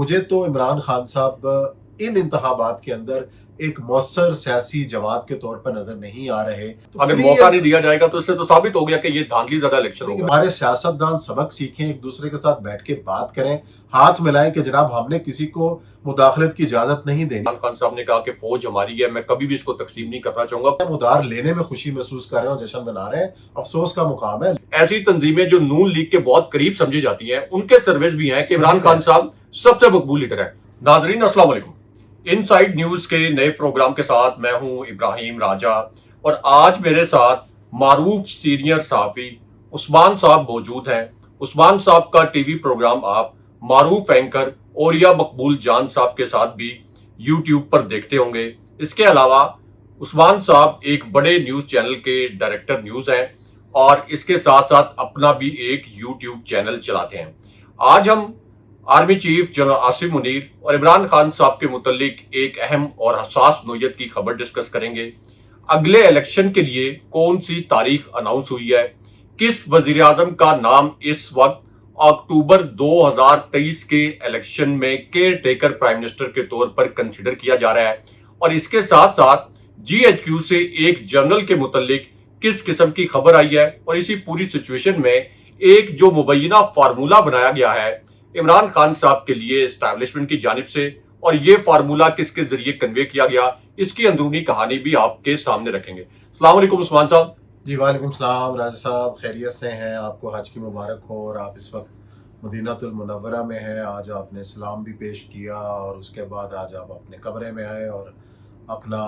مجھے تو عمران خان صاحب ان انتخابات کے اندر ایک مؤثر سیاسی جماعت کے طور پر نظر نہیں آ رہے. اگر موقع نہیں دیا جائے گا تو اس سے تو ثابت ہو گیا کہ یہ دھاندلی زیادہ الیکشن ہوگا. ہمارے سیاستدان سبق سیکھیں, ایک دوسرے کے ساتھ بیٹھ کے بات کریں, ہاتھ ملائیں کہ جناب ہم نے کسی کو مداخلت کی اجازت نہیں دینی. عمران خان صاحب نے کہا کہ فوج ہماری ہے, میں کبھی بھی اس کو تقسیم نہیں کرنا چاہوں گا. ہم ادار لینے میں خوشی محسوس کر رہے ہیں اور جشن منا رہے ہیں, افسوس کا مقام ہے. ایسی تنظیمیں جو نون لیگ کے بہت قریب سمجھی جاتی ہیں, ان کے سرویز بھی ہیں کہ عمران خان صاحب سب سے مقبول لیڈر ہیں. ناظرین السلام علیکم. ان سائیڈ نیوز کے نئے پروگرام کے ساتھ میں ہوں ابراہیم راجہ, اور آج میرے ساتھ معروف سینئر صحافی عثمان صاحب موجود ہیں. عثمان صاحب کا ٹی وی پروگرام آپ معروف اینکر اوریا مقبول جان صاحب کے ساتھ بھی یوٹیوب پر دیکھتے ہوں گے. اس کے علاوہ عثمان صاحب ایک بڑے نیوز چینل کے ڈائریکٹر نیوز ہیں, اور اس کے ساتھ ساتھ اپنا بھی ایک یوٹیوب چینل چلاتے ہیں. آج ہم army chief general Asif Munir اور عمران خان صاحب کے متعلق ایک اہم اور حساس نوعیت کی خبر ڈسکس کریں گے. اگلے الیکشن کے لیے کون سی تاریخ اناؤنس ہوئی ہے, کس وزیر اعظم کا نام اس وقت اکتوبر 2023 کے الیکشن میں کیئر ٹیکر پرائم منسٹر کے طور پر کنسیڈر کیا جا رہا ہے, اور اس کے ساتھ ساتھ جی ایچ کیو سے ایک جنرل کے متعلق کس قسم کی خبر آئی ہے, اور اسی پوری سچویشن میں ایک جو مبینہ فارمولہ بنایا گیا ہے عمران خان صاحب کے لیے اسٹیبلشمنٹ کی جانب سے, اور یہ فارمولہ کس کے ذریعے کنوے کیا گیا, اس کی اندرونی کہانی بھی آپ کے سامنے رکھیں گے. السلام علیکم عثمان صاحب. جی وعلیکم السلام راجہ صاحب, خیریت سے ہیں؟ آپ کو حج کی مبارک ہو, اور آپ اس وقت مدینہ المنورہ میں ہیں. آج آپ نے سلام بھی پیش کیا, اور اس کے بعد آج آپ اپنے کمرے میں آئے اور اپنا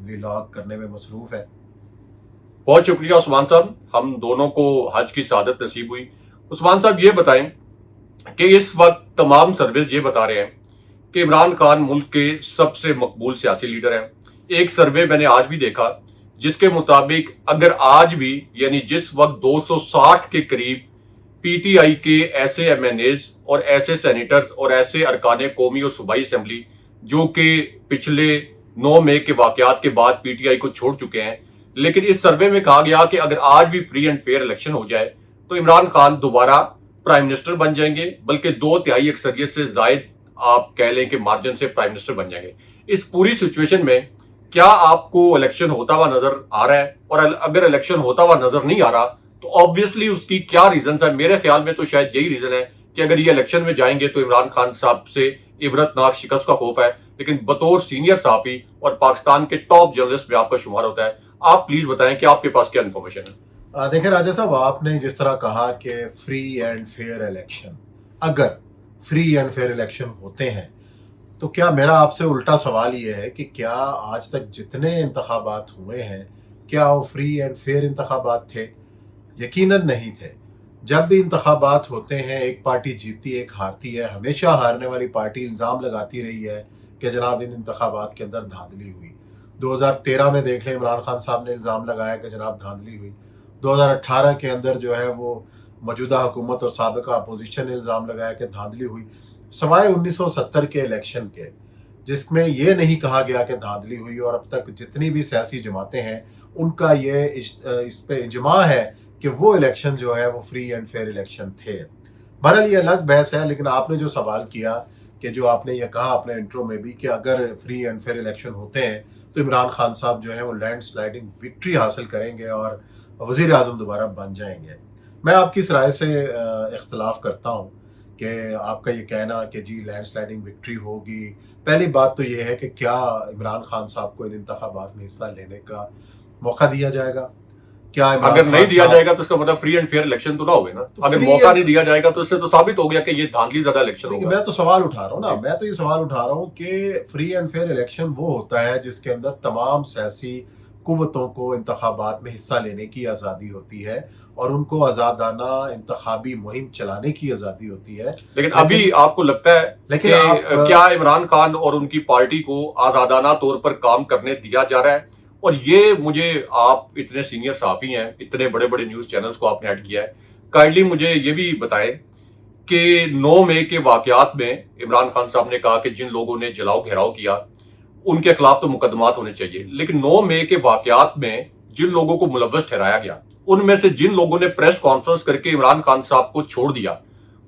ویلاگ کرنے میں مصروف ہیں. بہت شکریہ عثمان صاحب, ہم دونوں کو حج کی سعادت نصیب ہوئی. عثمان صاحب یہ بتائیں کہ اس وقت تمام سرویز یہ بتا رہے ہیں کہ عمران خان ملک کے سب سے مقبول سیاسی لیڈر ہیں. ایک سروے میں نے آج بھی دیکھا جس کے مطابق اگر آج بھی یعنی جس وقت 260 کے قریب پی ٹی آئی کے ایسے ایم این ایز اور ایسے سینیٹرز اور ایسے ارکان قومی اور صوبائی اسمبلی جو کہ پچھلے 9 مئی کے واقعات کے بعد پی ٹی آئی کو چھوڑ چکے ہیں, لیکن اس سروے میں کہا گیا کہ اگر آج بھی فری اینڈ فیئر الیکشن ہو جائے تو عمران خان دوبارہ پرائم منسٹر بن جائیں گے, بلکہ 2/3 اکثریت سے زائد آپ کہہ لیں کہ مارجن سے پرائم منسٹر بن جائیں گے. اس پوری سچویشن میں کیا آپ کو الیکشن ہوتا ہوا نظر آ رہا ہے, اور اگر الیکشن ہوتا ہوا نظر نہیں آ رہا تو آبویسلی اس کی کیا ریزنز ہیں؟ میرے خیال میں تو شاید یہی ریزن ہے کہ اگر یہ الیکشن میں جائیں گے تو عمران خان صاحب سے عبرتناک شکست کا خوف ہے, لیکن بطور سینئر صحافی اور پاکستان کے ٹاپ جرنلسٹ میں آپ کا شمار ہوتا ہے. آپ پلیز بتائیں کہ آپ کے پاس کیا انفارمیشن ہے. دیکھیں راجہ صاحب, آپ نے جس طرح کہا کہ فری اینڈ فیئر الیکشن, اگر فری اینڈ فیئر الیکشن ہوتے ہیں تو کیا میرا آپ سے الٹا سوال یہ ہے کہ کیا آج تک جتنے انتخابات ہوئے ہیں کیا وہ فری اینڈ فیئر انتخابات تھے؟ یقیناً نہیں تھے. جب بھی انتخابات ہوتے ہیں ایک پارٹی جیتتی ایک ہارتی ہے. ہمیشہ ہارنے والی پارٹی الزام لگاتی رہی ہے کہ جناب ان انتخابات کے اندر دھاندلی ہوئی. 2013 میں دیکھ لیں, عمران خان صاحب نے الزام لگایا کہ جناب دھاندلی ہوئی. 2018 کے اندر جو ہے وہ موجودہ حکومت اور سابقہ اپوزیشن نے الزام لگایا کہ دھاندلی ہوئی, سوائے 1970 کے الیکشن کے جس میں یہ نہیں کہا گیا کہ دھاندلی ہوئی. اور اب تک جتنی بھی سیاسی جماعتیں ہیں ان کا یہ اس پہ اجماع ہے کہ وہ الیکشن جو ہے وہ فری اینڈ فیئر الیکشن تھے. بہرحال یہ الگ بحث ہے, لیکن آپ نے جو سوال کیا کہ جو آپ نے یہ کہا اپنے انٹرو میں بھی کہ اگر فری اینڈ فیئر الیکشن ہوتے ہیں تو عمران خان صاحب جو ہے وہ لینڈ سلائڈنگ وکٹری حاصل کریں گے اور وزیر اعظم دوبارہ بن جائیں گے. میں آپ کی اس رائے سے اختلاف کرتا ہوں کہ آپ کا یہ کہنا کہ جی لینڈ سلائڈنگ وکٹری ہوگی. پہلی بات تو یہ ہے کہ کیا عمران خان صاحب کو ان انتخابات میں حصہ لینے کا موقع دیا جائے گا؟ کیا اگر نہیں دیا جائے گا تو اس کا مطلب فری اینڈ فیئر الیکشن تو نہ ہوگا نا. اگر موقع نہیں دیا جائے گا تو اس سے تو ثابت ہو گیا کہ یہ دھاندلی زیادہ الیکشن ہوگا. میں تو سوال اٹھا رہا ہوں نا, میں تو یہ سوال اٹھا رہا ہوں کہ فری اینڈ فیئر الیکشن وہ ہوتا ہے جس کے اندر تمام سیاسی قوتوں کو انتخابات میں حصہ لینے کی آزادی ہوتی ہے اور ان کو آزادانہ انتخابی مہم چلانے کی آزادی ہوتی ہے. لیکن ابھی آپ کو لگتا ہے کہ کیا عمران خان اور ان کی پارٹی کو آزادانہ طور پر کام کرنے دیا جا رہا ہے؟ اور یہ مجھے, آپ اتنے سینئر صحافی ہیں, اتنے بڑے بڑے نیوز چینلز کو آپ نے ایڈ کیا ہے, کائنڈلی مجھے یہ بھی بتائیں کہ 9 مئی کے واقعات میں عمران خان صاحب نے کہا کہ جن لوگوں نے جلاؤ گھیراؤ کیا ان کے خلاف تو مقدمات ہونے چاہیے, لیکن 9 مئی کے واقعات میں جن لوگوں کو ملوث ٹھہرایا گیا ان میں سے جن لوگوں نے پریس کانفرنس کر کے عمران خان صاحب کو چھوڑ دیا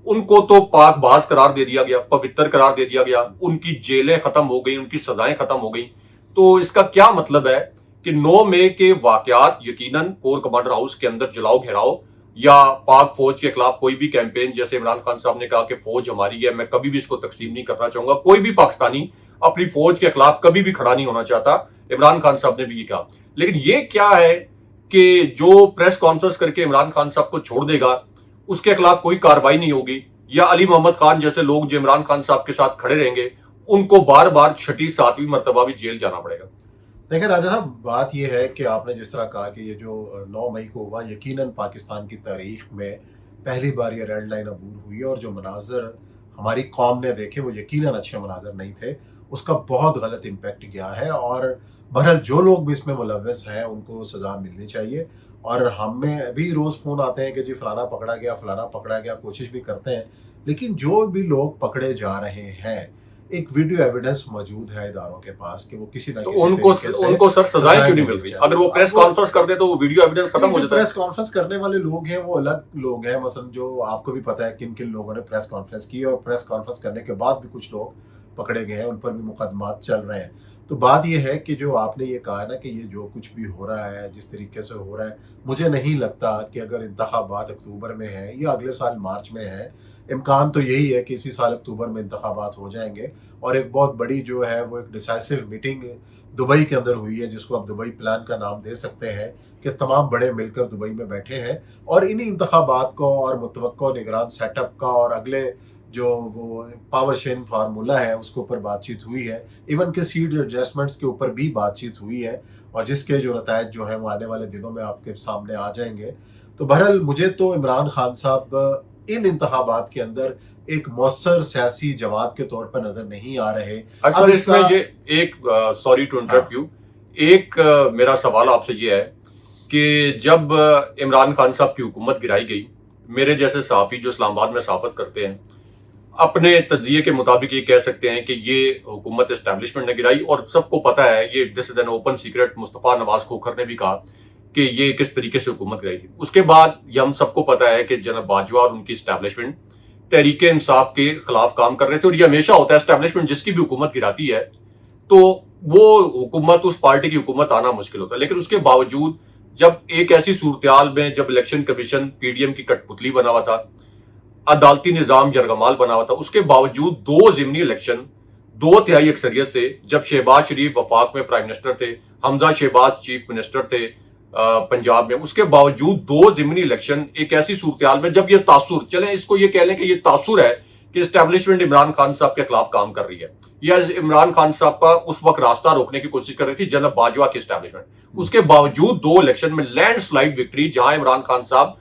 ان کو تو پاک باز قرار دے دیا گیا, پوتر قرار دے دیا گیا, ان کی جیلیں ختم ہو گئی, ان کی سزائیں ختم ہو گئی. تو اس کا کیا مطلب ہے کہ 9 مئی کے واقعات یقیناً کور کمانڈر ہاؤس کے اندر جلاؤ گھیراؤ یا پاک فوج کے خلاف کوئی بھی کیمپین, جیسے عمران خان صاحب نے کہا کہ فوج ہماری ہے, میں کبھی بھی اس کو تقسیم نہیں کرنا چاہوں گا, کوئی بھی پاکستانی اپنی فوج کے خلاف کبھی بھی کھڑا نہیں ہونا چاہتا, عمران خان صاحب نے بھی یہ کہا. لیکن یہ کیا ہے کہ جو پریس کانفرنس کر کے عمران خان صاحب کو چھوڑ دے گا اس کے خلاف کوئی کارروائی نہیں ہوگی, یا علی محمد خان جیسے لوگ جو عمران خان صاحب کے ساتھ کھڑے رہیں گے ان کو بار بار 6ٹھی 7ویں مرتبہ بھی جیل جانا پڑے گا. دیکھیں راجہ صاحب, بات یہ ہے کہ آپ نے جس طرح کہا کہ یہ جو 9 مئی کو ہوا یقیناً پاکستان کی تاریخ میں پہلی بار یہ ریڈ لائن عبور ہوئی, اور جو مناظر ہماری قوم نے دیکھے وہ یقیناً اچھے مناظر نہیں تھے, اس کا بہت غلط امپیکٹ گیا ہے. اور بہرحال جو لوگ بھی اس میں ملوث ہیں ان کو سزا ملنی چاہیے. اور ہمیں بھی روز فون آتے ہیں کہ جی فلانا پکڑا گیا, فلانا پکڑا گیا, کوشش بھی کرتے ہیں, لیکن جو بھی لوگ پکڑے جا رہے ہیں ایک ویڈیو ایویڈنس موجود ہے اداروں کے پاس کہ وہ کسی نہ کسی طریقے سے ان کو سر سزائیں کیوں نہیں مل رہی؟ اگر وہ پریس کانفرنس کرتے تو وہ ویڈیو ایویڈنس ختم ہو جاتا ہے. پریس کانفرنس کرنے والے لوگ ہیں وہ الگ لوگ ہیں, مثلا جو آپ کو بھی پتہ ہے کن کن لوگوں نے پریس کانفرنس کی, اور پریس کانفرنس کرنے کے بعد بھی کچھ لوگ پکڑے گئے ہیں, ان پر بھی مقدمات چل رہے ہیں. تو بات یہ ہے کہ جو آپ نے یہ کہا نا کہ یہ جو کچھ بھی ہو رہا ہے جس طریقے سے ہو رہا ہے, مجھے نہیں لگتا کہ اگر انتخابات اکتوبر میں ہیں یا اگلے سال مارچ میں ہیں, امکان تو یہی ہے کہ اسی سال اکتوبر میں انتخابات ہو جائیں گے. اور ایک بہت بڑی جو ہے وہ ایک ڈیسائسو میٹنگ دبئی کے اندر ہوئی ہے, جس کو آپ دبئی پلان کا نام دے سکتے ہیں, کہ تمام بڑے مل کر دبئی میں بیٹھے ہیں اور انہی انتخابات کو اور متوقع نگران سیٹ اپ کا اور اگلے جو وہ پاور شیئرنگ فارمولا ہے اس کے اوپر بات چیت ہوئی ہے. ایون کہ سیٹ ایڈجسٹمنٹس کے اوپر بھی بات چیت ہوئی ہے, اور جس کے جو نتائج جو ہیں وہ آنے والے دنوں میں آپ کے سامنے آ جائیں گے. تو بہرحال مجھے تو عمران خان صاحب ان انتخابات کے اندر ایک مؤثر سیاسی جماعت کے طور پر نظر نہیں آ رہے. اچھا, اس میں یہ ایک سوری ٹو انٹرپٹ یو, ایک میرا سوال آپ سے یہ ہے کہ جب عمران خان صاحب کی حکومت گرائی گئی, میرے جیسے صحافی جو اسلام آباد میں صحافت کرتے ہیں اپنے تجزیے کے مطابق یہ کہہ سکتے ہیں کہ یہ حکومت اسٹیبلشمنٹ نے گرائی, اور سب کو پتہ ہے یہ دس از این اوپن سیکرٹ, مصطفیٰ نواز کھوکھر نے بھی کہا کہ یہ کس طریقے سے حکومت گرائی تھی. اس کے بعد یہ ہم سب کو پتہ ہے کہ جناب باجوہ اور ان کی اسٹیبلشمنٹ تحریک انصاف کے خلاف کام کر رہے تھے, اور یہ ہمیشہ ہوتا ہے اسٹیبلشمنٹ جس کی بھی حکومت گراتی ہے تو وہ حکومت, اس پارٹی کی حکومت آنا مشکل ہوتا ہے. لیکن اس کے باوجود جب ایک ایسی صورتحال میں جب election commission P D M کی کٹ پتلی بنا ہوا تھا, عدالتی نظام یرغمال بنا ہوا تھا, اس کے باوجود 2 ضمنی الیکشن 2/3 اکثریت سے, جب شہباز شریف وفاق میں پرائم منسٹر تھے, حمزہ شہباز چیف منسٹر تھے پنجاب میں, اس کے باوجود 2 ضمنی الیکشن ایک ایسی صورتحال میں جب یہ تاثر, چلیں اس کو یہ کہہ لیں کہ یہ تاثر ہے کہ اسٹیبلشمنٹ عمران خان صاحب کے خلاف کام کر رہی ہے, یا عمران خان صاحب کا اس وقت راستہ روکنے کی کوشش کر رہی تھی جناب باجوہ کی اسٹیبلشمنٹ, اس کے باوجود 2 الیکشن میں لینڈ سلائڈ وکٹری, جہاں عمران خان صاحب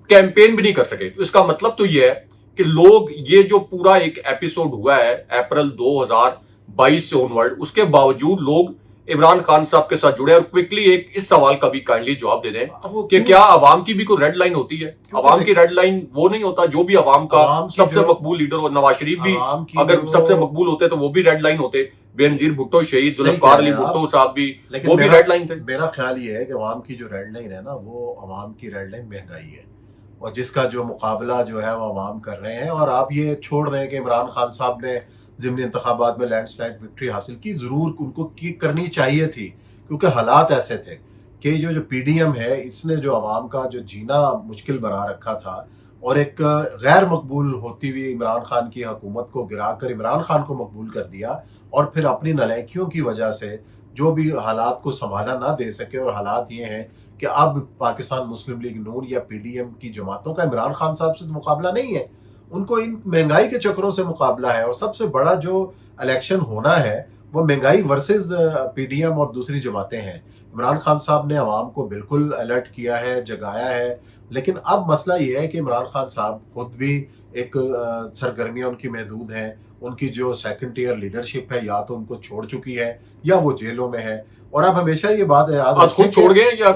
کیمپین بھی نہیں کر سکے. تو اس کا مطلب تو یہ ہے کہ لوگ, یہ جو پورا ایک ایپیسوڈ ہوا ہے اپریل 2022 سے اونورڈ, اس کے باوجود لوگ عمران خان صاحب کے ساتھ جڑے. اور کوئکلی ایک اس سوال کا بھی کائنڈلی جواب دے دیں کہ کیا عوام کی بھی کوئی ریڈ لائن ہوتی ہے؟ عوام کی ریڈ لائن وہ نہیں ہوتا جو بھی عوام کا سب سے مقبول لیڈر, اور نواز شریف بھی اگر سب سے مقبول ہوتے تو وہ بھی ریڈ لائن ہوتے, بے نظیر بھٹو شہید ذوالفقار علی بھٹو صاحب بھی وہ بھی ریڈ لائن تھے. میرا خیال یہ ہے کہ عوام کی جو ریڈ لائن ہے نا, وہ عوام کی ریڈ لائن مہنگائی ہے, اور جس کا جو مقابلہ جو ہے وہ عوام کر رہے ہیں. اور آپ یہ چھوڑ دیں کہ عمران خان صاحب نے ضمنی انتخابات میں لینڈ سلائڈ وکٹری حاصل کی, ضرور ان کو کرنی چاہیے تھی, کیونکہ حالات ایسے تھے کہ جو پی ڈی ایم ہے اس نے جو عوام کا جو جینا مشکل بنا رکھا تھا, اور ایک غیر مقبول ہوتی ہوئی عمران خان کی حکومت کو گرا کر عمران خان کو مقبول کر دیا, اور پھر اپنی نالائکیوں کی وجہ سے جو بھی حالات کو سنبھالا نہ دے سکے. اور حالات یہ ہیں کہ اب پاکستان مسلم لیگ نون یا پی ڈی ایم کی جماعتوں کا عمران خان صاحب سے مقابلہ نہیں ہے, ان کو ان مہنگائی کے چکروں سے مقابلہ ہے. اور سب سے بڑا جو الیکشن ہونا ہے وہ مہنگائی ورسز پی ڈی ایم اور دوسری جماعتیں ہیں. عمران خان صاحب نے عوام کو بالکل الرٹ کیا ہے, جگایا ہے, لیکن اب مسئلہ یہ ہے کہ عمران خان صاحب خود بھی ایک سرگرمیاں ان کی محدود ہیں, ان کی جو سیکنڈ ٹیئر لیڈرشپ ہے یا تو ان کو چھوڑ چکی ہے یا وہ جیلوں میں ہے. اور اب ہمیشہ یہ بات یاد رکھیں, خود چھوڑ گئے یا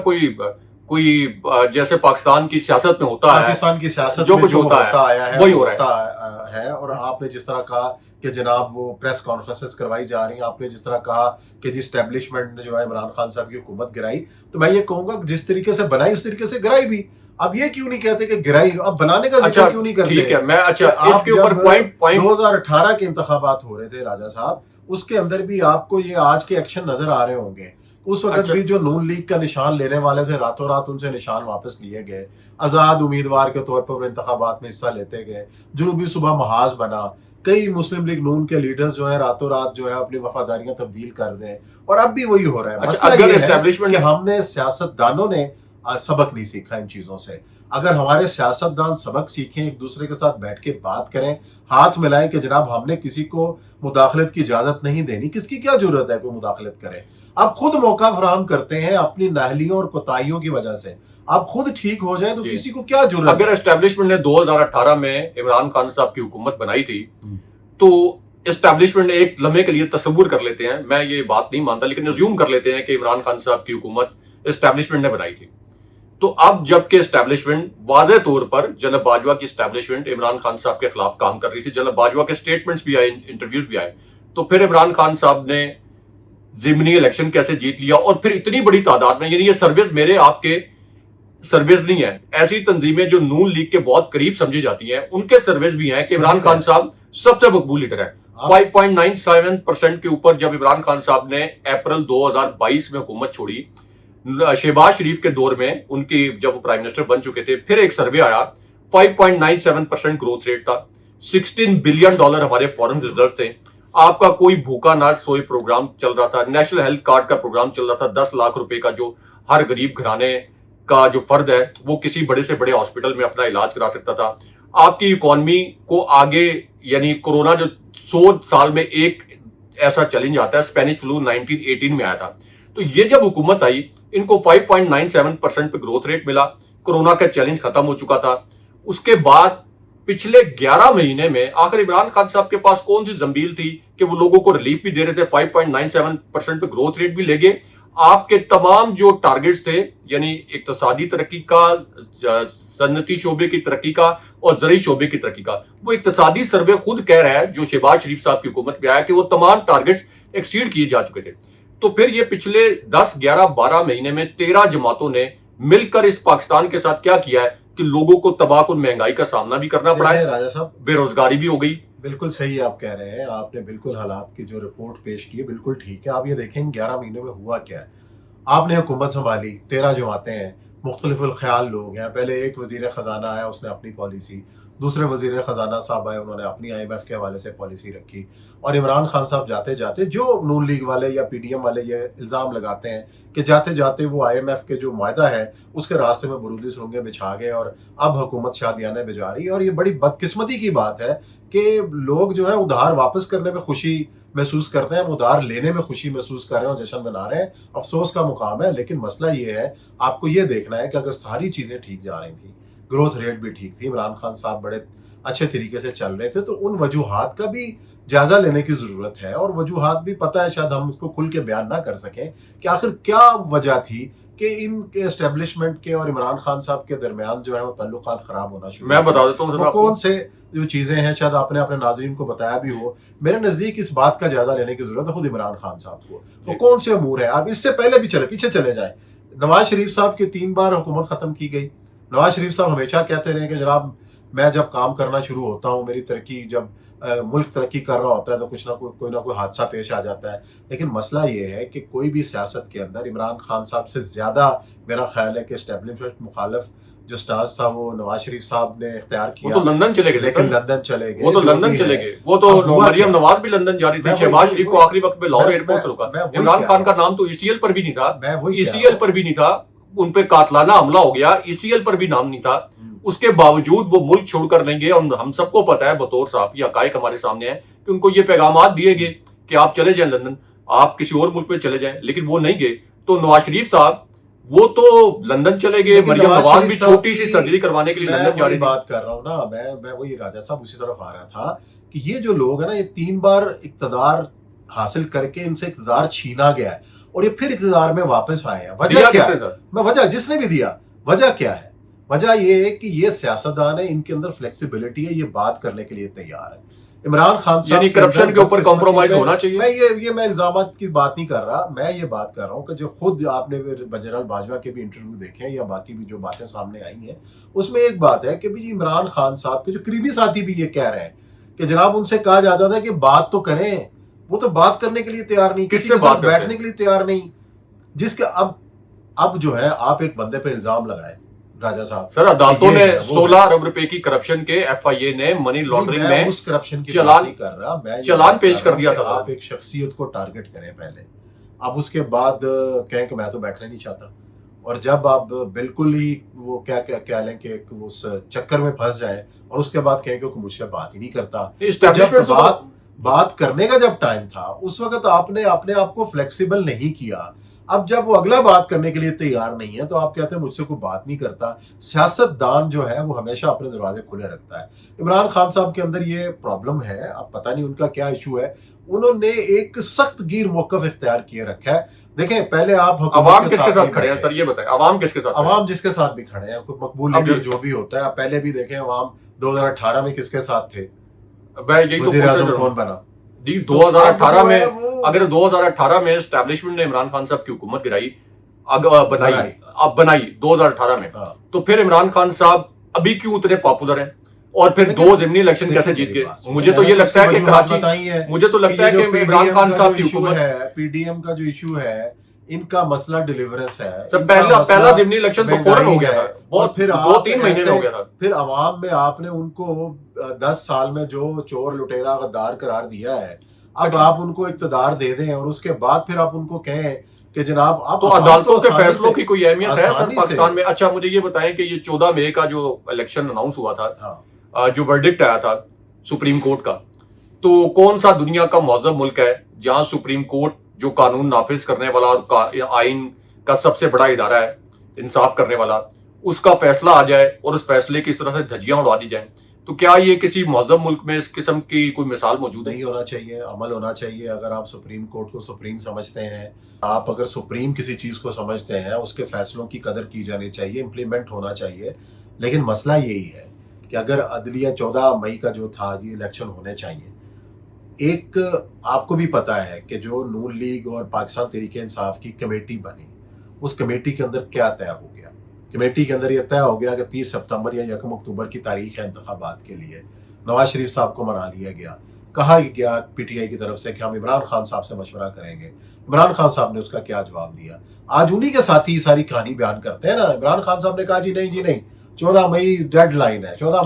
کوئی جیسے پاکستان کی سیاست میں ہوتا ہے, پاکستان کی سیاست جو میں کچھ جو ہوتا آیا ہے وہی ہو رہا ہے ہے اور آپ نے جس طرح کہا کہ جناب وہ پریس کانفرنسز کروائی جا رہی ہیں, آپ نے جس طرح کہا کہ جی اسٹیبلشمنٹ نے جو ہے عمران خان صاحب کی حکومت گرائی, تو میں یہ کہوں گا جس طریقے سے بنائی اس طریقے سے گرائی بھی. اب یہ کیوں نہیں کہتے کہ گرائی, اب بنانے کا ذکر کیوں نہیں کرتے؟ ٹھیک ہے, میں اس کے اوپر پوائنٹ 2018 کے انتخابات ہو رہے تھے راجہ صاحب, اس کے اندر بھی آپ کو یہ آج کے ایکشن نظر آ رہے ہوں گے. اس وقت بھی جو نون لیگ کا نشان لینے والے تھے راتوں رات ان سے نشان واپس لیے گئے, آزاد امیدوار کے طور پر وہ انتخابات میں حصہ لیتے گئے, جنوبی صوبہ محاذ بنا, کئی مسلم لیگ نون کے لیڈرز جو ہیں راتوں رات جو ہے اپنی وفاداریاں تبدیل کر دیں, اور اب بھی وہی ہو رہا ہے. مسئلہ یہ ہے کہ ہم نے سیاستدانوں نے سبق نہیں سیکھا ان چیزوں سے. اگر ہمارے سیاستدان سبق سیکھیں, ایک دوسرے کے ساتھ بیٹھ کے بات کریں, ہاتھ ملائیں کہ جناب ہم نے کسی کو مداخلت کی اجازت نہیں دینی, کس کی کیا ضرورت ہے کوئی مداخلت کرے, آپ خود موقع فراہم کرتے ہیں اپنی نااہلیوں اور کوتاہیوں کی وجہ سے, آپ خود ٹھیک ہو جائیں تو کسی کو کیا ضرورت ہے. اگر اسٹیبلشمنٹ نے 2018 میں عمران خان صاحب کی حکومت بنائی تھی تو اسٹیبلشمنٹ ایک لمحے کے لیے تصور کر لیتے ہیں, میں یہ بات نہیں مانتا لیکن ازیوم کر لیتے ہیں کہ عمران خان صاحب کی حکومت اسٹیبلشمنٹ نے بنائی تھی, تو اب جب کہ اسٹیبلشمنٹ واضح طور پر جناب باجوہ کی اسٹیبلشمنٹ عمران خان صاحب کے خلاف کام کر رہی تھی, جناب باجوہ کے سٹیٹمنٹس بھی آئے, انٹرویوز بھی آئے, تو پھر عمران خان صاحب نے ضمنی الیکشن کیسے جیت لیا, اور پھر اتنی بڑی تعداد میں, یعنی یہ سروس میرے آپ کے سروس نہیں ہے, ایسی تنظیمیں جو نون لیگ کے بہت قریب سمجھی جاتی ہیں ان کے سروس بھی ہیں کہ عمران خان صاحب سب سے مقبول لیڈر ہے. 5.97% کے اوپر جب عمران خان صاحب نے اپریل 2022 میں حکومت چھوڑی, شہباز شریف کے دور میں ان کی جب وہ پرائم منسٹر بن چکے تھے, پھر ایک سروے آیا 5.97% گروتھ ریٹ تھا, $16 بلین ہمارے فورن ریزرو تھے, آپ کا کوئی بھوکا نہ سوئے پروگرام چل رہا تھا, نیشنل ہیلتھ کارڈ کا پروگرام چل رہا تھا, 10 لاکھ روپے کا جو ہر غریب گھرانے کا جو فرد ہے وہ کسی بڑے سے بڑے ہاسپٹل میں اپنا علاج کرا سکتا تھا. آپ کی اکانومی کو آگے, یعنی کورونا جو 100 سال میں ایک ایسا چیلنج آتا ہے, اسپینش فلو 1918 میں آیا تھا, تو یہ جب حکومت آئی ان کو 5.97% پہ گروتھ ریٹ ملا, کورونا کا چیلنج ختم ہو چکا تھا. اس کے بعد پچھلے 11 مہینے میں آخر عمران خان صاحب کے پاس کون سی زنبیل تھی کہ وہ لوگوں کو ریلیف بھی دے رہے تھے, 5.97% پہ گروتھ ریٹ بھی لے گئے. آپ کے تمام جو ٹارگٹس تھے, یعنی اقتصادی ترقی کا, صنعتی شعبے کی ترقی کا اور زرعی شعبے کی ترقی کا, وہ اقتصادی سروے خود کہہ رہا ہے جو شہباز شریف صاحب کی حکومت میں آیا کہ وہ تمام ٹارگٹس ایکسیڈ کیے جا چکے تھے. تو پھر یہ پچھلے 10, 11, 12 مہینے میں 13 جماعتوں نے مل کر اس پاکستان کے ساتھ کیا کیا ہے کہ لوگوں کو تباہ کن مہنگائی کا سامنا بھی کرنا پڑا ہے, راجہ صاحب بے روزگاری بھی ہو گئی. بالکل صحیح آپ کہہ رہے ہیں, آپ نے بالکل حالات کی جو رپورٹ پیش کی ہے بالکل ٹھیک ہے. آپ یہ دیکھیں 11 مہینوں میں ہوا کیا ہے. آپ نے حکومت سنبھالی, 13 جماعتیں ہیں, مختلف الخیال لوگ ہیں. پہلے ایک وزیر خزانہ آیا, اس نے اپنی پالیسی, دوسرے وزیر خزانہ صاحب آئے, انہوں نے اپنی IMF کے حوالے سے پالیسی رکھی, اور عمران خان صاحب جاتے جاتے, جو نون لیگ والے یا PDM والے یہ الزام لگاتے ہیں کہ جاتے جاتے وہ IMF کے جو معاہدہ ہے اس کے راستے میں برودی سرنگیں بچھا گئے, اور اب حکومت شادیانے بجا رہی ہے. اور یہ بڑی بدقسمتی کی بات ہے کہ لوگ جو ہے ادھار واپس کرنے میں خوشی محسوس کرتے ہیں, ادھار لینے میں خوشی محسوس کر رہے ہیں اور جشن منا رہے ہیں. افسوس کا مقام ہے, لیکن مسئلہ یہ ہے, آپ کو یہ دیکھنا ہے کہ اگر ساری چیزیں ٹھیک جا رہی تھیں, گروتھ ریٹ بھی ٹھیک تھی, عمران خان صاحب بڑے اچھے طریقے سے چل رہے تھے, تو ان وجوہات کا بھی جائزہ لینے کی ضرورت ہے. اور وجوہات بھی پتہ ہے, شاید ہم اس کو کھل کے بیان نہ کر سکیں کہ آخر کیا وجہ تھی کہ ان کے اسٹیبلشمنٹ کے اور عمران خان صاحب کے درمیان جو ہے وہ تعلقات خراب ہونا شروع. میں بتا دیتا ہوں وہ کون سے جو چیزیں ہیں, شاید آپ نے اپنے ناظرین کو بتایا بھی ہو. میرے نزدیک اس بات کا جائزہ لینے کی ضرورت ہے خود عمران خان صاحب کو. وہ کون سے امور ہیں, آپ اس سے پہلے بھی پیچھے چلے جائیں. نواز شریف صاحب کی 3 بار حکومت ختم کی گئی. نواز شریف صاحب ہمیشہ کہتے رہے کہ جناب میں جب کام کرنا شروع ہوتا ہوں, میری ترقی, جب ملک ترقی کر رہا ہوتا ہے تو کچھ نہ کوئی حادثہ پیش آ جاتا ہے. لیکن مسئلہ یہ ہے کہ کوئی بھی سیاست کے اندر عمران خان صاحب سے زیادہ میرا خیال ہے کہ اسٹیبلشمنٹ مخالف جو سٹانس تھا وہ نواز شریف صاحب نے اختیار کیا. وہ تو لندن چلے گئے, لیکن لندن چلے گئے, وہ تو لندن چلے گئے, وہ تو مریم نواز بھی لندن جا رہی تھی, شہباز شریف کو آخری وقت میں لاہور ایئرپورٹ سے روکا. عمران خان کا نام تو ECL پر بھی نہیں تھا, ECL پر بھی نہیں تھا, ان پہ قاتلانہ حملہ ہو گیا, ECL پر بھی نام نہیں تھا. اس کے باوجود وہ ملک چھوڑ کر نہیں گئے, اور ہم سب کو پتا ہے بطور صحافی حقائق ہمارے سامنے ہیں کہ ان کو یہ پیغامات دیے گئے کہ آپ چلے جائیں لندن, آپ کسی اور ملک پہ چلے جائیں, لیکن وہ نہیں گئے. تو نواز شریف صاحب وہ تو لندن چلے گئے, مریم نواز بھی چھوٹی سی سرجری کروانے کے لیے لندن جا رہی تھی. بات کر رہا ہوں نا, میں وہی راجہ صاحب اسی طرف آ رہا تھا کہ یہ جو لوگ ہیں نا, یہ 3 بار اقتدار حاصل کر کے ان سے اقتدار چھینا گیا ہے اور یہ پھر اقتدار میں واپس آئے ہیں. وجہ کیا ہے؟ میں وجہ جس نے بھی دیا, وجہ کیا ہے؟ وجہ یہ ہے کہ یہ سیاستدان ہے، ان کے اندر فلیکسیبلٹی ہے، یہ بات کرنے کے لیے تیار ہے۔ عمران خان صاحب یعنی کرپشن کے اوپر کمپرومائز ہونا چاہیے۔ میں الزامات کی بات نہیں کر رہا، میں یہ بات کر رہا ہوں کہ جو خود آپ نے جنرل باجوہ کے بھی انٹرویو دیکھے ہیں یا باقی بھی جو باتیں سامنے آئی ہیں، اس میں ایک بات ہے کہ بھی عمران خان صاحب کے جو قریبی ساتھی بھی یہ کہہ رہے ہیں کہ جناب ان سے کہا جاتا تھا کہ بات تو کریں، وہ تو بات کرنے کے لیے تیار نہیں، کسی کے ساتھ بیٹھنے کے لیے تیار نہیں، جس کے اب جو ہے آپ ایک بندے پہ الزام لگائیں راجہ صاحب۔ سر عدالتوں نے 16 ارب روپے کی کرپشن کے ایف آئی اے نے منی لانڈرنگ میں اس کرپشن کی بات نہیں کر رہا، میں چلان پیش کر دیا تھا۔ آپ ایک شخصیت کو ٹارگٹ کریں پہلے، اب اس کے بعد کہیں کہ میں تو بیٹھنا نہیں چاہتا، اور جب آپ بالکل ہی وہ کیا لیں کہ اس چکر میں پھنس جائیں اور اس کے بعد کہیں کہ مجھ سے بات ہی نہیں کرتا، جب بات کرنے کا جب ٹائم تھا اس وقت آپ نے اپنے آپ کو فلیکسیبل نہیں کیا۔ اب جب وہ اگلا بات کرنے کے لیے تیار نہیں ہے تو آپ کہتے ہیں مجھ سے کوئی بات نہیں کرتا۔ سیاست دان جو ہے وہ ہمیشہ اپنے دروازے کھلے رکھتا ہے۔ عمران خان صاحب کے اندر یہ پرابلم ہے، اب پتہ نہیں ان کا کیا ایشو ہے، انہوں نے ایک سخت گیر موقف اختیار کیے رکھا ہے۔ دیکھیں پہلے آپ عوام کس کے ساتھ کھڑے ہیں سر، یہ بتائیں عوام کس کے ساتھ؟ عوام جس کے ساتھ بھی کھڑے ہیں، مقبول لیڈر جو بھی ہوتا ہے۔ آپ پہلے بھی دیکھیں عوام 2018 میں کس کے ساتھ تھے، وزیر اعظم کون بنا؟ 2018 میں اگر 2018 میں اسٹیبلشمنٹ نے عمران خان صاحب کی حکومت گرائی بنائی 2018 میں، تو پھر عمران خان صاحب ابھی کیوں اتنے پاپولر ہیں اور پھر 2 ضمنی الیکشن کیسے جیت گئے؟ مجھے تو یہ لگتا ہے کہ عمران خان صاحب کی حکومت ہے، پی ڈی ایم کا جو ایشو ہے، ان کا مسئلہ ڈیلیورنس ہے۔ پہلا ضمنی الیکشن تو فوراً ہو گیا تھا، اور پھر 2-3 مہینے میں ہو گیا تھا۔ پھر عوام میں آپ نے ان کو 10 سال میں جو چور لٹیرا غدار قرار دیا ہے، اب آپ ان کو اقتدار دے دیں اور اس کے بعد پھر آپ ان کو کہیں کہ جناب اب تو عدالتوں کے فیصلوں کی کوئی اہمیت ہے سر پاکستان میں؟ اچھا مجھے یہ بتائیں کہ یہ 14 مئی کا جو الیکشن اناؤنس ہوا تھا، جو ورڈکٹ آیا تھا سپریم کورٹ کا، تو کون سا دنیا کا مہذب ملک ہے جہاں سپریم کورٹ جو قانون نافذ کرنے والا اور آئین کا سب سے بڑا ادارہ ہے، انصاف کرنے والا، اس کا فیصلہ آ جائے اور اس فیصلے کی اس طرح سے دھجیاں اڑا دی جائیں؟ تو کیا یہ کسی مہذب ملک میں اس قسم کی کوئی مثال موجود ہے؟ نہیں ہونا چاہیے، عمل ہونا چاہیے۔ اگر آپ سپریم کورٹ کو سپریم سمجھتے ہیں، آپ اگر سپریم کسی چیز کو سمجھتے ہیں، اس کے فیصلوں کی قدر کی جانی چاہیے، امپلیمنٹ ہونا چاہیے۔ لیکن مسئلہ یہی ہے کہ اگر عدلیہ 14 مئی کا جو تھا یہ الیکشن ہونے چاہیے، ایک آپ کو بھی پتہ ہے کہ جو نون لیگ اور پاکستان تحریک انصاف کی کمیٹی بنی، اس کمیٹی کے اندر کیا طے ہو گیا؟ کمیٹی کے اندر یہ طے ہو گیا کہ 30 ستمبر یا 1 اکتوبر کی تاریخ ہے انتخابات کے لیے۔ نواز شریف صاحب کو منا لیا گیا، کہا گیا پی ٹی آئی کی طرف سے کہ ہم عمران خان صاحب سے مشورہ کریں گے۔ عمران خان صاحب نے اس کا کیا جواب دیا؟ آج انہی کے ساتھ ہی ساری کہانی بیان کرتے ہیں نا۔ عمران خان صاحب نے کہا جی نہیں 14 مئی ڈیڈ لائن ہے۔ 14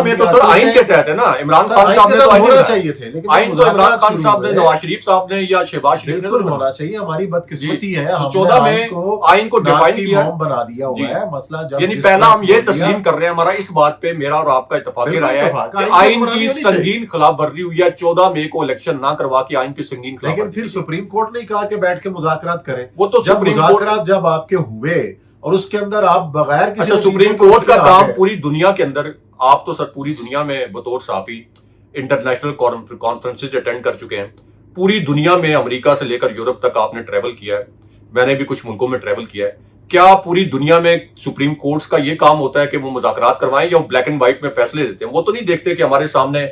مئی تو سر آئین کے تحت ہے نا، عمران خان صاحب نے تو ہونا چاہیے تھے، لیکن آئین تو عمران خان صاحب نے، نواز شریف صاحب نے یا شہباز شریف نے بالکل ہونا چاہیے۔ ہماری بدقسمتی ہے، 14 میں آئین کو ڈیفائن کیا بنا دیا ہوا ہے۔ مسئلہ جب یعنی پہلا ہم یہ تسلیم کر رہے ہیں، ہمارا اس بات پہ میرا اور آپ کا اتفاقی رائے ہے کہ آئین کی سنگین خلاف ورزی ہوئی ہے۔ 14 مئی کو الیکشن نہ کروا کے آئین کی سنگین خلاف ورزی، لیکن پھر سپریم کورٹ نے کہا کہ بیٹھ کے مذاکرات کریں۔ وہ تو جب مذاکرات جب آپ کے ہوئے اور اس کے اندر آپ بغیر کسی سپریم کورٹ کا کام پوری دنیا کے اندر، آپ تو سر پوری دنیا میں بطور صحافی انٹرنیشنل کانفرنسز اٹینڈ کر چکے ہیں، پوری دنیا میں امریکہ سے لے کر یورپ تک آپ نے ٹریول کیا ہے، میں نے بھی کچھ ملکوں میں ٹریول کیا ہے۔ کیا پوری دنیا میں سپریم کورٹس کا یہ کام ہوتا ہے کہ وہ مذاکرات کروائیں یا وہ بلیک اینڈ وائٹ میں فیصلے دیتے ہیں؟ وہ تو نہیں دیکھتے کہ ہمارے سامنے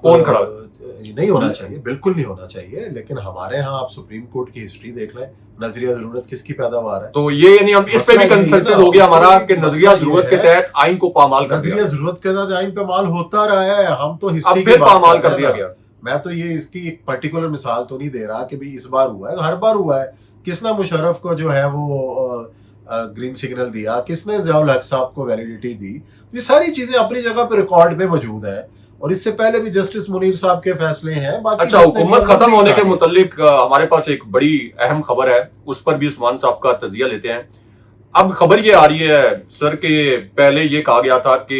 کون کھڑا ہے۔ نہیں ہونا چاہیے، بالکل نہیں ہونا چاہیے، لیکن ہمارے ہاں آپ سپریم کورٹ کی ہسٹری دیکھ لیں، نظریہ ضرورت کس کی پیداوار ہے؟ تو یہ یعنی ہم اس پہ بھی کنسنسس ہو گیا ہمارا کہ نظریہ ضرورت کے تحت آئین کو پامال کر دیا، نظریہ ضرورت کے تحت آئین پامال ہوتا رہا ہے۔ ہم تو ہسٹری پھر پامال کر دیا گیا۔ میں تو یہ اس کی ایک پرٹیکولر مثال تو نہیں دے رہا کہ بھی اس بار ہوا ہے، ہر بار ہوا ہے۔ کس نے مشرف کو جو ہے وہ گرین سگنل دیا، کس نے ضیاء الحق صاحب کو ویلیڈیٹی دی؟ یہ ساری چیزیں اپنی جگہ پہ ریکارڈ پہ موجود ہیں، اور اس سے پہلے بھی جسٹس منیر صاحب کے فیصلے ہیں۔ اچھا، حکومت ختم ہونے کے متعلق ہمارے پاس ایک بڑی اہم خبر ہے، اس پر بھی عثمان صاحب کا تجزیہ لیتے ہیں۔ اب خبر یہ آ رہی ہے سر کہ پہلے یہ کہا گیا تھا کہ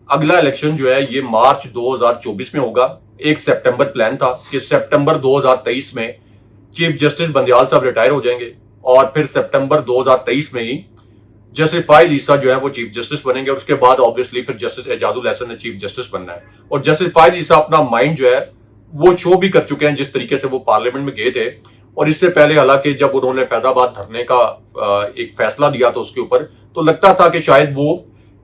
اگلا الیکشن جو ہے یہ مارچ 2024 میں ہوگا۔ 1 سپٹمبر پلان تھا کہ سپٹمبر 2023 میں چیف جسٹس بندیال صاحب ریٹائر ہو جائیں گے، اور پھر سپٹمبر 2023 میں ہی جسٹس فائز عیسیٰ جو ہے وہ چیف جسٹس بنیں گے، اور اس کے بعد آبویسلی پھر جسٹس اعجاز الحسن نے چیف جسٹس بننا ہے۔ اور جسٹس فائز عیسیٰ اپنا مائنڈ جو ہے وہ شو بھی کر چکے ہیں جس طریقے سے وہ پارلیمنٹ میں گئے تھے، اور اس سے پہلے حالانکہ جب انہوں نے فیض آباد دھرنے کا ایک فیصلہ دیا تھا اس کے اوپر، تو لگتا تھا کہ شاید وہ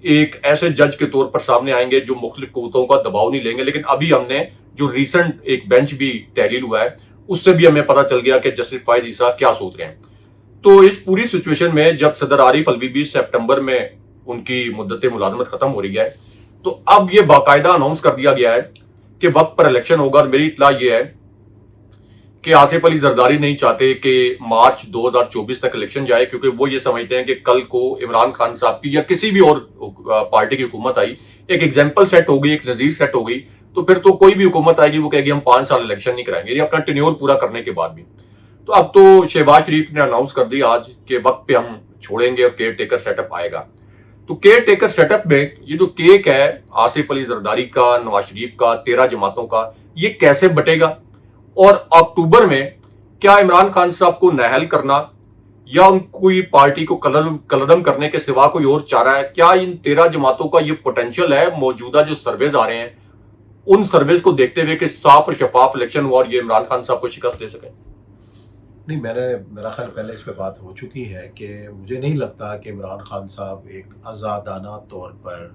ایک ایسے جج کے طور پر سامنے آئیں گے جو مختلف قوتوں کا دباؤ نہیں لیں گے. لیکن ابھی ہم نے جو ریسنٹ ایک بینچ بھی تحلیل ہوا ہے اس سے بھی ہمیں پتہ چل گیا کہ جسٹس فائز عیسیٰ کیا سوچ رہے ہیں. تو اس پوری سچویشن میں جب صدر عارف الوی بھی سپٹمبر میں ان کی مدت ملازمت ختم ہو رہی ہے تو اب یہ باقاعدہ اناؤنس کر دیا گیا ہے کہ وقت پر الیکشن ہوگا. اور میری اطلاع یہ ہے کہ آصف علی زرداری نہیں چاہتے کہ مارچ 2024 تک الیکشن جائے, کیونکہ وہ یہ سمجھتے ہیں کہ کل کو عمران خان صاحب کی یا کسی بھی اور پارٹی کی حکومت آئی, ایک ایگزامپل سیٹ ہوگی, ایک نظیر سیٹ ہوگی, تو پھر تو کوئی بھی حکومت آئے گی وہ کہے گی ہم 5 سال الیکشن نہیں کرائیں گے, یہ اپنا ٹینیور پورا کرنے کے بعد بھی. تو اب تو شہباز شریف نے اناؤنس کر دی آج کہ وقت پہ ہم چھوڑیں گے اور کیئر ٹیکر سیٹ اپ آئے گا. تو کیئر ٹیکر سیٹ اپ میں یہ جو کیک ہے آصف علی زرداری کا, نواز شریف کا, 13 جماعتوں کا, یہ کیسے بٹے گا, اور اکتوبر میں کیا عمران خان صاحب کو نااہل کرنا یا ان کوئی پارٹی کو کلدم کرنے کے سوا کوئی اور چارہ ہے؟ کیا ان 13 جماعتوں کا یہ پوٹینشیل ہے موجودہ جو سرویز آ رہے ہیں ان سرویز کو دیکھتے ہوئے کہ صاف اور شفاف الیکشن ہوا اور یہ عمران خان صاحب کو شکست دے سکے؟ نہیں, میرا خیال پہلے اس پہ بات ہو چکی ہے کہ مجھے نہیں لگتا کہ عمران خان صاحب ایک آزادانہ طور پر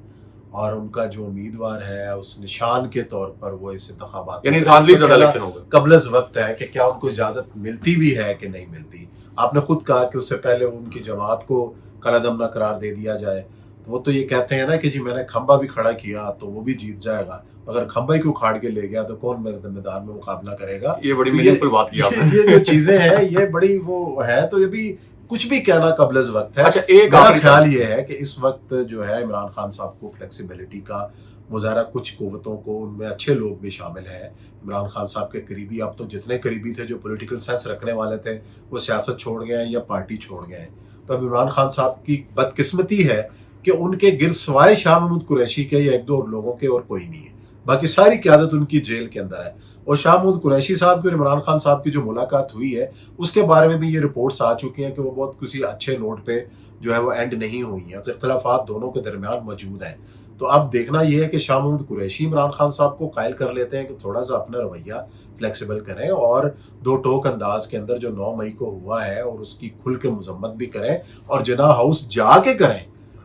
اور ان کا جو امیدوار ہے اس نشان کے طور پر وہ اس انتخابات یعنی ریزنبلی زیادہ الیکشن ہوگا. قبل از وقت ہے کہ کیا ان کو اجازت ملتی بھی ہے کہ نہیں ملتی. آپ نے خود کہا کہ اس سے پہلے ان کی جماعت کو کالعدم نہ قرار دے دیا جائے. وہ تو یہ کہتے ہیں نا کہ جی میں نے کھمبا بھی کھڑا کیا تو وہ بھی جیت جائے گا, اگر کھمبا ہی کو اکھاڑ کے لے گیا تو کون میدان میں مقابلہ کرے گا. یہ بڑی میننگفل بات کی آپ نے. یہ جو چیزیں ہیں یہ بڑی وہ ہے, تو یہ بھی کچھ بھی کہنا قبل از وقت ہے. اچھا, ایک میرا خیال یہ ہے کہ اس وقت جو ہے عمران خان صاحب کو فلیکسیبلٹی کا مظاہرہ, کچھ قوتوں کو, ان میں اچھے لوگ بھی شامل ہیں عمران خان صاحب کے قریبی. اب تو جتنے قریبی تھے جو پولیٹیکل سینس رکھنے والے تھے وہ سیاست چھوڑ گئے ہیں یا پارٹی چھوڑ گئے ہیں. تو اب عمران خان صاحب کی بدقسمتی ہے کہ ان کے گرد سوائے شاہ محمود قریشی کے یا ایک دو اور لوگوں کے اور کوئی نہیں ہے, باقی ساری قیادت ان کی جیل کے اندر ہے. اور شاہ محمود قریشی صاحب کی اور عمران خان صاحب کی جو ملاقات ہوئی ہے اس کے بارے میں بھی یہ رپورٹس آ چکی ہیں کہ وہ بہت کسی اچھے نوٹ پہ جو ہے وہ اینڈ نہیں ہوئی ہیں. تو اختلافات دونوں کے درمیان موجود ہیں. تو اب دیکھنا یہ ہے کہ شاہ محمود قریشی عمران خان صاحب کو قائل کر لیتے ہیں کہ تھوڑا سا اپنا رویہ فلیکسیبل کریں اور دو ٹوک انداز کے اندر جو 9 مئی کو ہوا ہے اور اس کی کھل کے مذمت بھی کریں اور جناح ہاؤس جا کے کریں.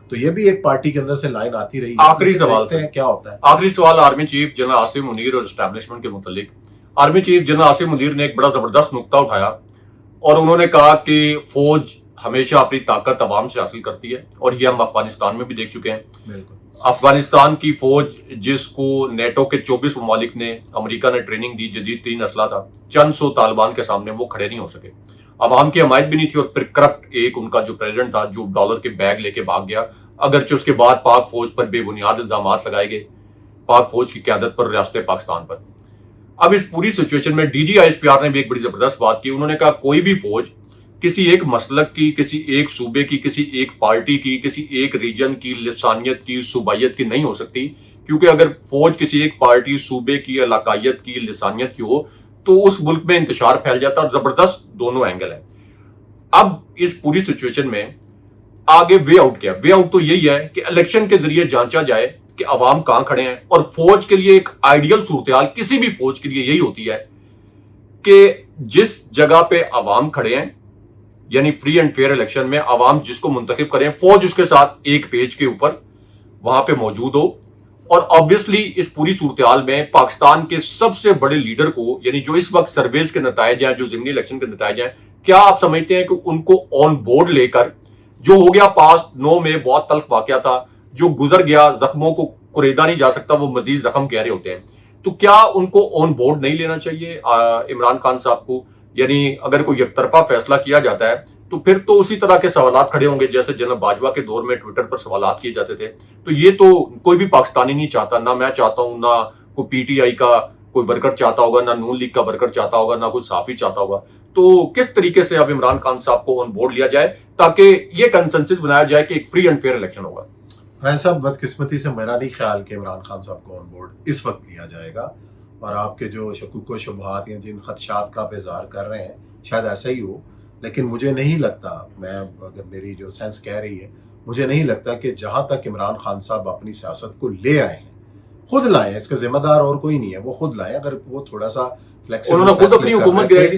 تو یہ بھی ایک پارٹی کے اندر سے لائن آتی رہی ہے. آخری سوال ہیں کیا ہوتا ہے. آخری سوال army chief general Asim Munir اور اسٹیبلشمنٹ کے متعلق. Army chief general Asim Munir نے ایک بڑا زبردست نقطہ اٹھایا اور انہوں نے کہا کہ فوج ہمیشہ اپنی طاقت عوام سے حاصل کرتی ہے, اور یہ ہم افغانستان میں بھی دیکھ چکے ہیں. بالکل. افغانستان کی فوج جس کو نیٹو کے 24 ممالک نے, امریکہ نے ٹریننگ دی, جدید ترین اسلحہ تھا, چند سو طالبان کے سامنے وہ کھڑے نہیں ہو سکے. عوام کی حمایت بھی نہیں تھی, اور پھر کرپٹ ایک ان کا جو پریزیڈنٹ تھا جو ڈالر کے بیگ لے کے بھاگ گیا, اگرچہ اس کے بعد پاک فوج پر بے بنیاد الزامات لگائے گئے, پاک فوج کی قیادت پر, ریاست پاکستان پر. اب اس پوری سچویشن میں D G I S P R نے بھی ایک بڑی زبردست بات کی. انہوں نے کہا کوئی بھی فوج کسی ایک مسلک کی, کسی ایک صوبے کی, کسی ایک پارٹی کی, کسی ایک ریجن کی, لسانیت کی, صوبائیت کی نہیں ہو سکتی, کیونکہ اگر فوج کسی ایک پارٹی, صوبے کی, علاقائیت کی, لسانیت کی ہو تو اس ملک میں انتشار پھیل جاتا ہے. اور زبردست دونوں اینگل ہیں. اب اس پوری سچویشن میں آگے وے آؤٹ کیا؟ وے آؤٹ تو یہی ہے کہ الیکشن کے ذریعے جانچا جائے کہ عوام کہاں کھڑے ہیں. اور فوج کے لیے ایک آئیڈیل صورتحال کسی بھی فوج کے لیے یہی ہوتی ہے کہ جس جگہ پہ عوام کھڑے ہیں, یعنی فری اینڈ فیئر الیکشن میں عوام جس کو منتخب کریں, فوج اس کے ساتھ ایک پیج کے اوپر وہاں پہ موجود ہو. اور آبویسلی اس پوری صورتحال میں پاکستان کے سب سے بڑے لیڈر کو, یعنی جو اس وقت سرویز کے نتائج ہیں, جو ضمنی الیکشن کے نتائج ہیں, کیا آپ سمجھتے ہیں کہ ان کو آن بورڈ لے کر, جو ہو گیا پاسٹ 9 میں بہت تلخ واقعہ تھا, جو گزر گیا, زخموں کو کریدا نہیں جا سکتا, وہ مزید زخم گہرے ہوتے ہیں, تو کیا ان کو آن بورڈ نہیں لینا چاہیے عمران خان صاحب کو؟ یعنی اگر کوئی یک طرفہ فیصلہ کیا جاتا ہے تو پھر تو اسی طرح کے سوالات کھڑے ہوں گے جیسے جناب باجوہ کے دور میں ٹویٹر پر سوالات کیے جاتے تھے. تو یہ تو کوئی بھی پاکستانی نہیں چاہتا, نہ میں چاہتا ہوں, نہ کوئی پی ٹی آئی کا کوئی ورکر چاہتا ہوگا, نہ نون لیگ کا ورکر چاہتا ہوگا, نہ کوئی صحافی چاہتا ہوگا. تو کس طریقے سے اب عمران خان صاحب کو آن بورڈ لیا جائے تاکہ یہ کنسنسس بنایا جائے کہ ایک فری اینڈ فیئر الیکشن ہوگا؟ رائے صاحب, بدقسمتی سے میرا نہیں خیال کہ عمران خان صاحب کو آن بورڈ اس وقت لیا جائے گا. اور آپ کے جو شکوک و شبہات یا جن خدشات کا آپ اظہار کر رہے ہیں شاید ایسا ہی ہو, لیکن مجھے نہیں لگتا, میں اگر میری جو سینس کہہ رہی ہے, مجھے نہیں لگتا کہ جہاں تک عمران خان صاحب اپنی سیاست کو لے آئے ہیں, خود لائیں, اس کا ذمہ دار اور کوئی نہیں ہے, وہ خود لائیں. اگر وہ تھوڑا سا انہوں نے خود اپنی حکومت گرائی تھی,